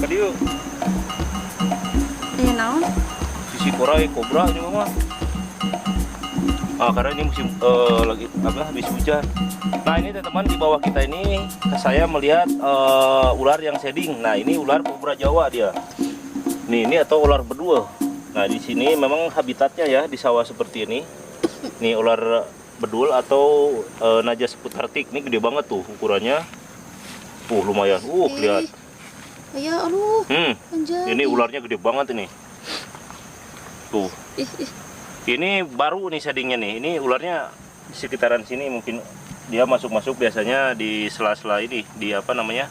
Tadi yuk. Iya naon? Sisi korai kobra ini mah. Karena ini musim lagi habis hujan. Nah ini teman-teman, di bawah kita ini saya melihat ular yang shedding. Nah ini ular kobra Jawa dia. Ini atau ular bedul. Nah di sini memang habitatnya ya di sawah seperti ini. Nih ular bedul atau naja seputar tik. Ini gede banget tuh ukurannya. Lumayan. Lihat. Ya aduh. Ini ularnya gede banget ini. Tuh. Ini baru nih sheddingnya nih. Ini ularnya di sekitaran sini, mungkin dia masuk-masuk biasanya di sela-sela ini, di apa namanya,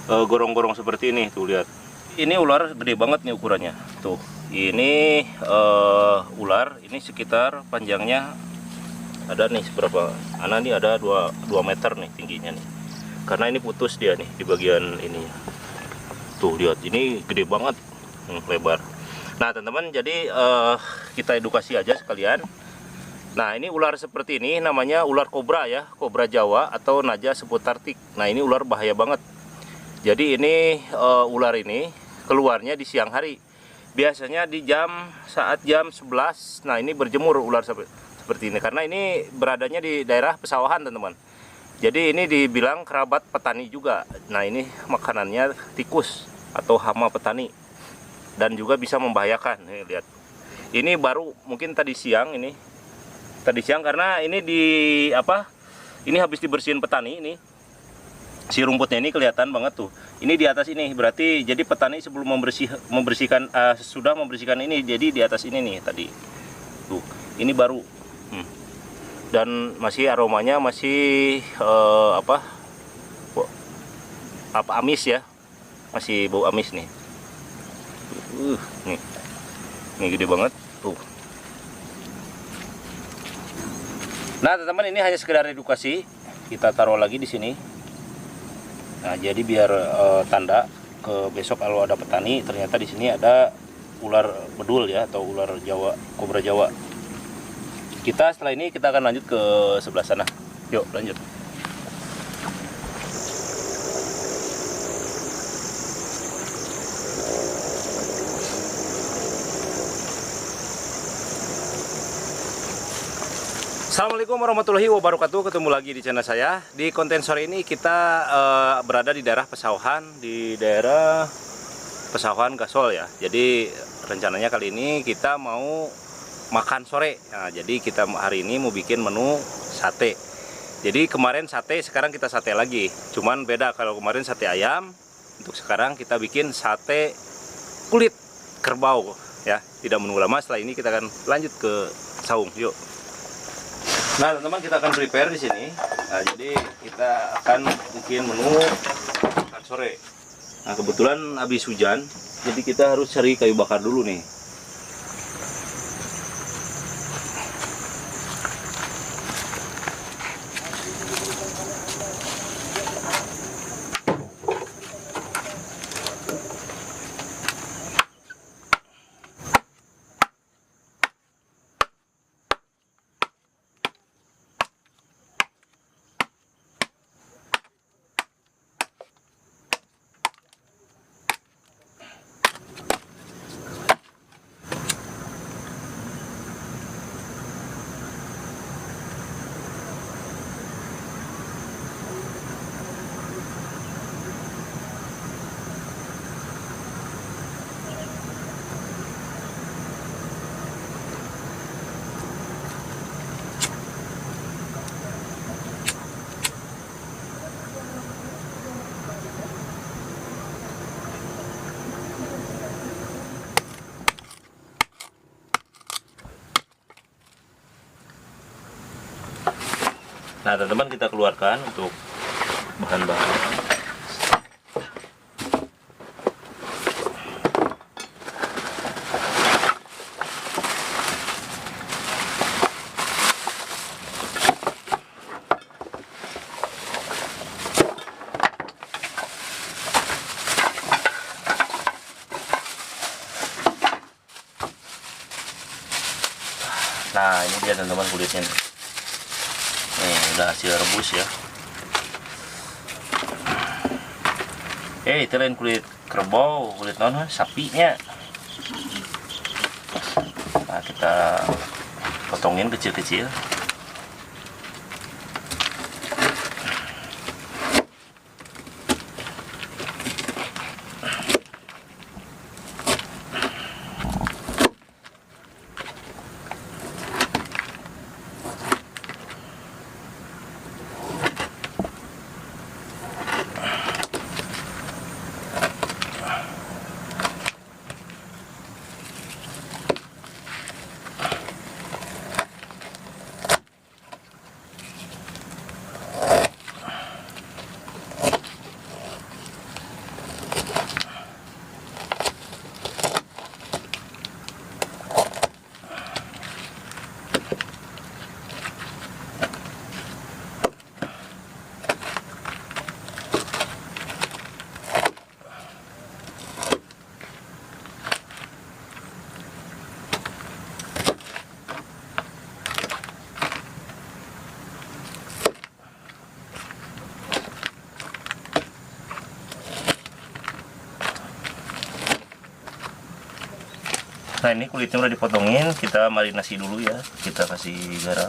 gorong-gorong seperti ini. Tuh lihat. Ini ular gede banget nih ukurannya. Tuh. Ini ular ini sekitar panjangnya ada nih seberapa? Nih ada 2 meter nih tingginya nih. Karena ini putus dia nih di bagian ini. Tuh lihat, ini gede banget, lebar. Nah teman-teman, jadi kita edukasi aja sekalian. Nah ini ular seperti ini namanya ular kobra ya, kobra Jawa atau naja seputar tik. Nah ini ular bahaya banget. Jadi ini ular ini keluarnya di siang hari. Biasanya di saat jam 11. Nah ini berjemur ular seperti ini, karena ini beradanya di daerah pesawahan teman-teman. Jadi ini dibilang kerabat petani juga. Nah ini makanannya tikus atau hama petani, dan juga bisa membahayakan. Nih lihat, ini baru mungkin tadi siang karena ini ini habis dibersihin petani. Ini si rumputnya ini kelihatan banget tuh. Ini di atas ini berarti jadi petani sebelum membersihkan sudah membersihkan ini, jadi di atas ini nih tadi tuh. Ini baru dan masih aromanya masih amis ya, masih bau amis nih. Nih gede banget tuh. Nah teman-teman, ini hanya sekedar edukasi, kita taruh lagi di sini. Nah jadi biar tanda ke besok kalau ada petani, ternyata di sini ada ular bedul ya, atau ular Jawa, kobra Jawa. Setelah ini kita akan lanjut ke sebelah sana. Yuk lanjut. Assalamualaikum warahmatullahi wabarakatuh. Ketemu lagi di channel saya. Di konten sore ini kita berada di daerah pesawahan, di daerah pesawahan Gasol ya. Jadi rencananya kali ini kita mau makan sore. Nah, jadi kita hari ini mau bikin menu sate. Jadi kemarin sate, sekarang kita sate lagi. Cuman beda, kalau kemarin sate ayam, untuk sekarang kita bikin sate kulit kerbau ya. Tidak menunggu lama, setelah ini kita akan lanjut ke saung. Yuk. Nah teman-teman, kita akan prepare di sini. Nah, jadi kita akan bikin menu makan sore. Nah kebetulan habis hujan, jadi kita harus cari kayu bakar dulu nih. Nah teman-teman, kita keluarkan untuk bahan-bahan. Nah ini dia teman-teman kulitnya nih. Nih udah hasil rebus ya. Itu lain kulit kerbau, kulit non sapinya. Nah, kita potongin kecil-kecil. Nah, ini kulitnya udah dipotongin, kita marinasi dulu ya. Kita kasih garam.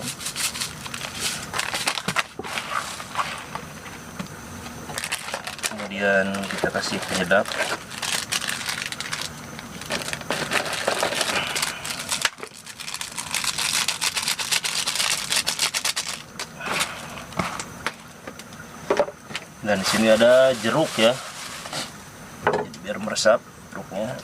Kemudian kita kasih penyedap. Dan di sini ada jeruk ya. Jadi biar meresap jeruknya.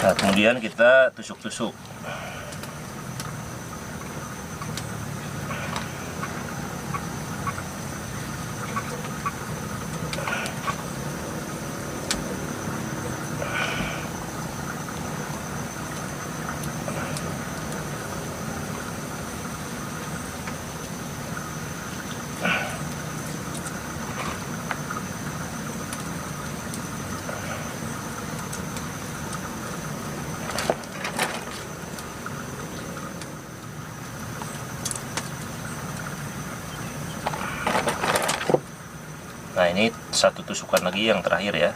Nah, kemudian kita tusuk-tusuk. Nah, ini satu tusukan lagi yang terakhir ya.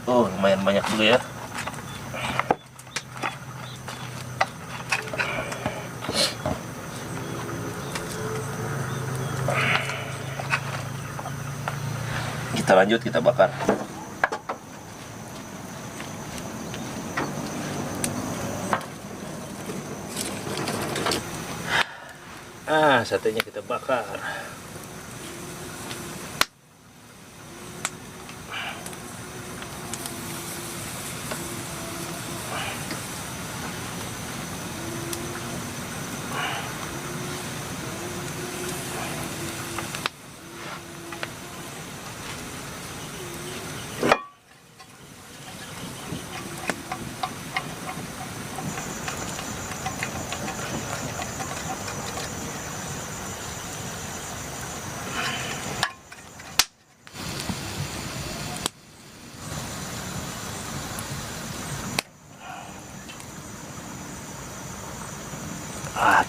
Oh, lumayan banyak dulu ya. Kita lanjut, kita bakar. Satenya kita bakar.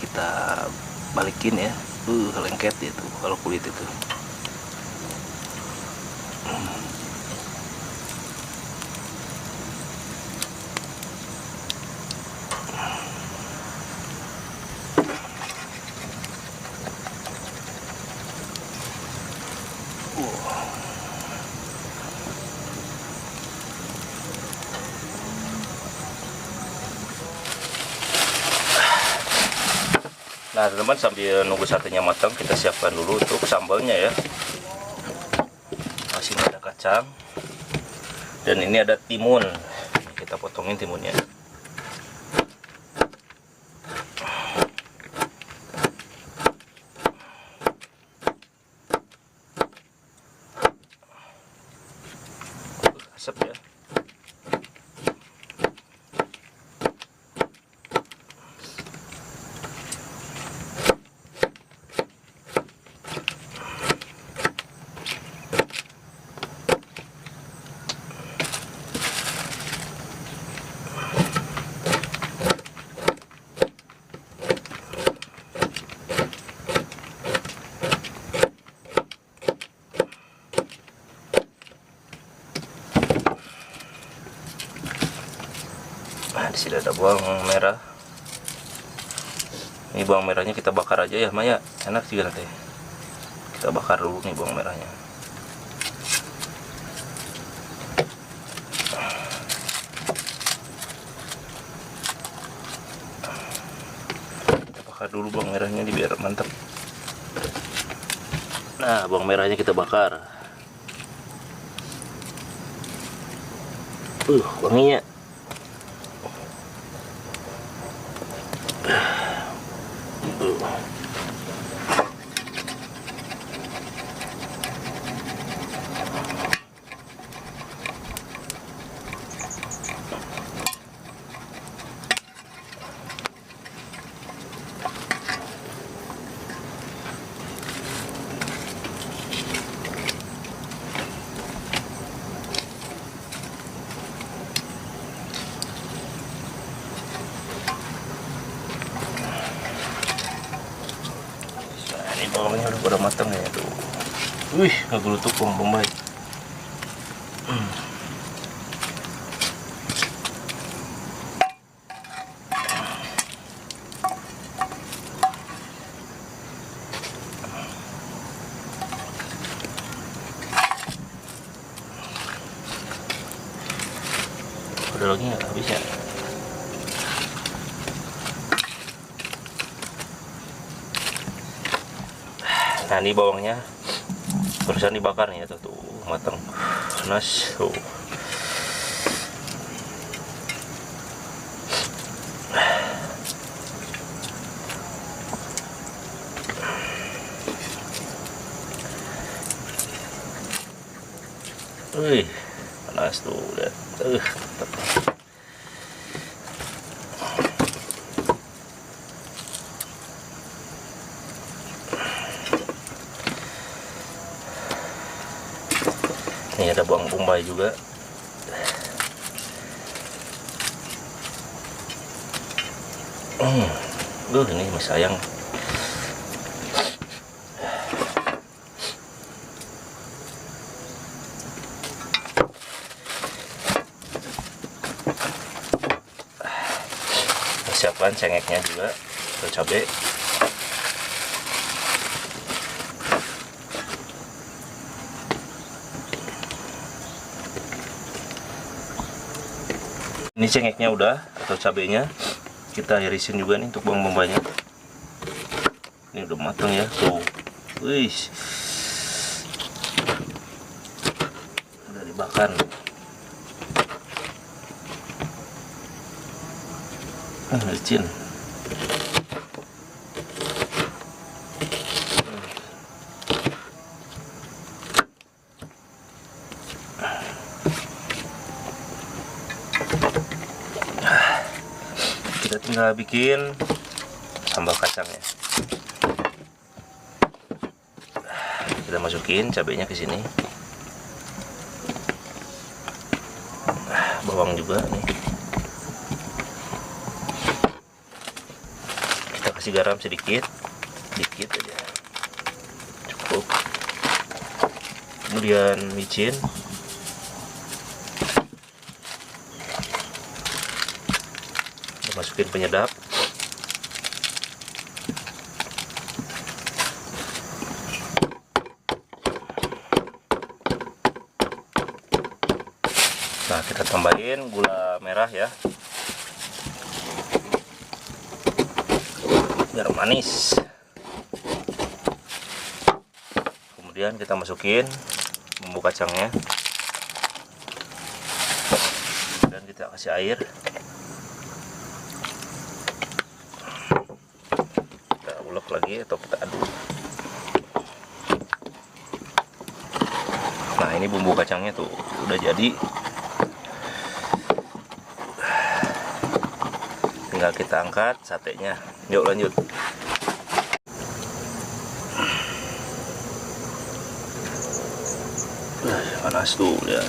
Kita balikin ya. Lengket itu kalau kulit itu. Nah, teman-teman, sambil nunggu satenya matang, kita siapkan dulu untuk sambalnya ya. Nah, sini ada kacang. Dan ini ada timun. Kita potongin timunnya. asap ya. Nah, di sini ada bawang merah. Ini bawang merahnya kita bakar aja ya, Maya. Enak sih nanti. Kita bakar dulu nih bawang merahnya. Kita bakar dulu bawang merahnya biar mantap. Nah, bawang merahnya kita bakar. Wanginya. Ini bawangnya udah pada matang ya tuh. Wih, nggak gelutuk bawang bombay. Udah lagi nggak habis ya? Nah, ini bawangnya barusan dibakar nih ya tuh, matang panas tuh. Wih, panas tuh lihat. Mantap. Ini ada bawang bombay juga. Ini masih sayang. Siapkan cengeknya juga, atau cabai. Ini cengeknya udah, atau cabenya kita irisin juga nih untuk bawang bombaynya. Ini udah matang ya tuh. Wih, udah dibakar. Licin. Kita tinggal bikin sambal kacangnya. Kita masukin cabenya ke sini. Bawang juga nih. Kita kasih garam sedikit, dikit aja. Cukup. Kemudian micin. Masukin penyedap. Nah, kita tambahin gula merah ya, biar manis. Kemudian kita masukin bumbu kacangnya dan kita kasih air. Ulek lagi atau kita aduk. Nah, ini bumbu kacangnya tuh udah jadi. tinggal kita angkat satenya. Yuk lanjut. Panas tuh ya.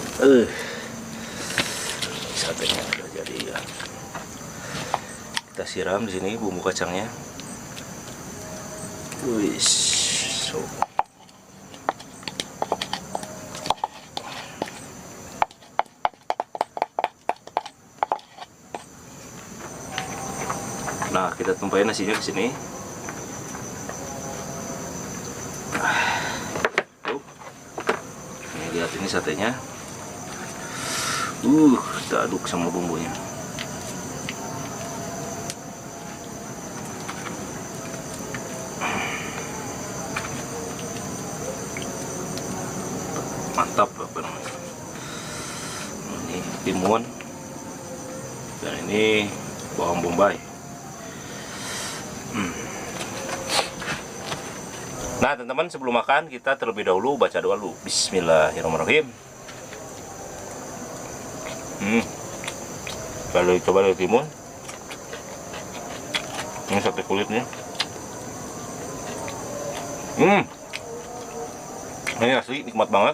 Satenya udah jadi ya. Kita siram di sini bumbu kacangnya. Wih, so. Nah, kita tumpahin nasinya ke sini. Nih, lihat ini satenya. Kita aduk sama bumbunya. Mantap apa namanya. Ini timun dan ini bawang bombay. Nah teman-teman, sebelum makan kita terlebih dahulu baca doa dulu. Bismillahirrahmanirrahim. Lalu coba dari timun. Ini sate kulitnya. Ini asli nikmat banget.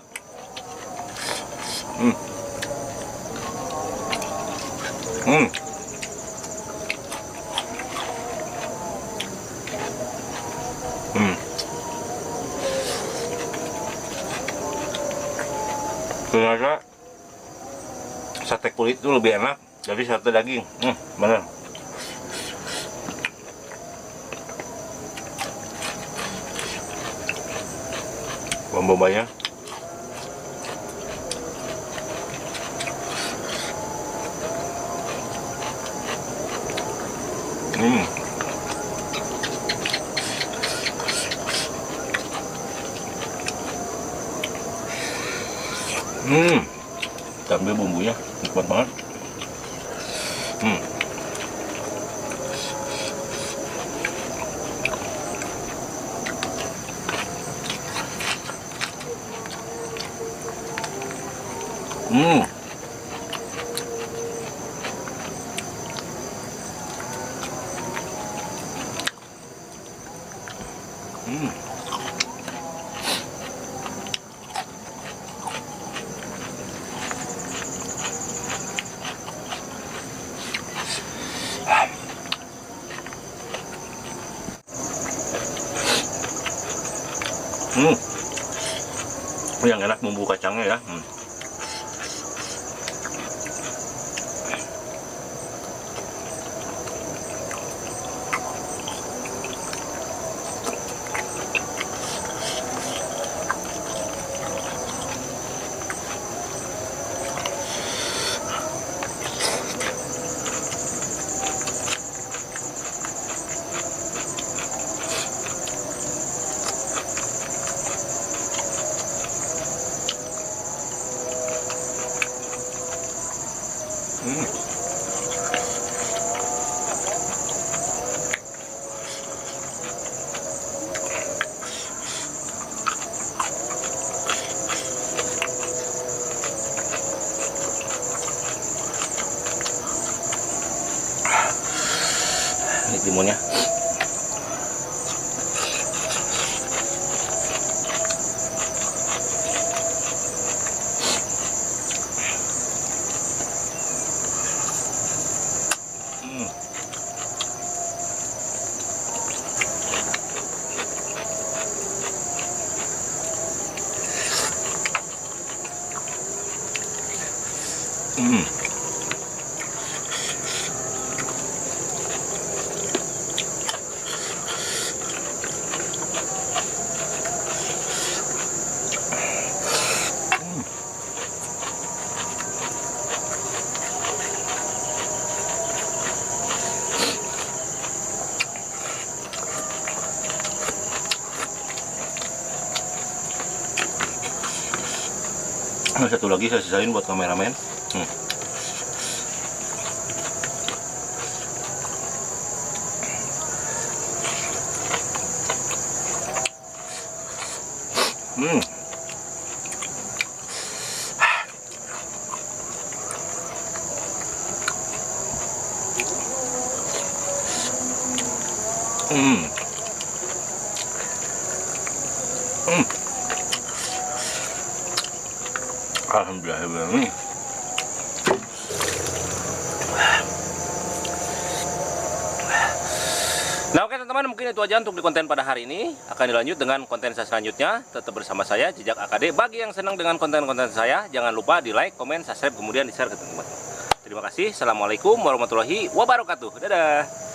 Ternyata sate kulit itu lebih enak dari sate daging. Bener. Bawang bombaynya. Ambil bumbunya nikmat banget. Yang enak bumbu kacangnya ya. Ini timunnya. Nah, satu lagi saya sisain buat kameramen. Alhamdulillah. Nah oke teman-teman, mungkin itu aja untuk di konten pada hari ini. Akan dilanjut dengan konten saya selanjutnya. Tetap bersama saya Jejak AKD. Bagi yang senang dengan konten-konten saya, jangan lupa di like, komen, subscribe, kemudian di share ke teman-teman. Terima kasih. Assalamualaikum warahmatullahi wabarakatuh. Dadah.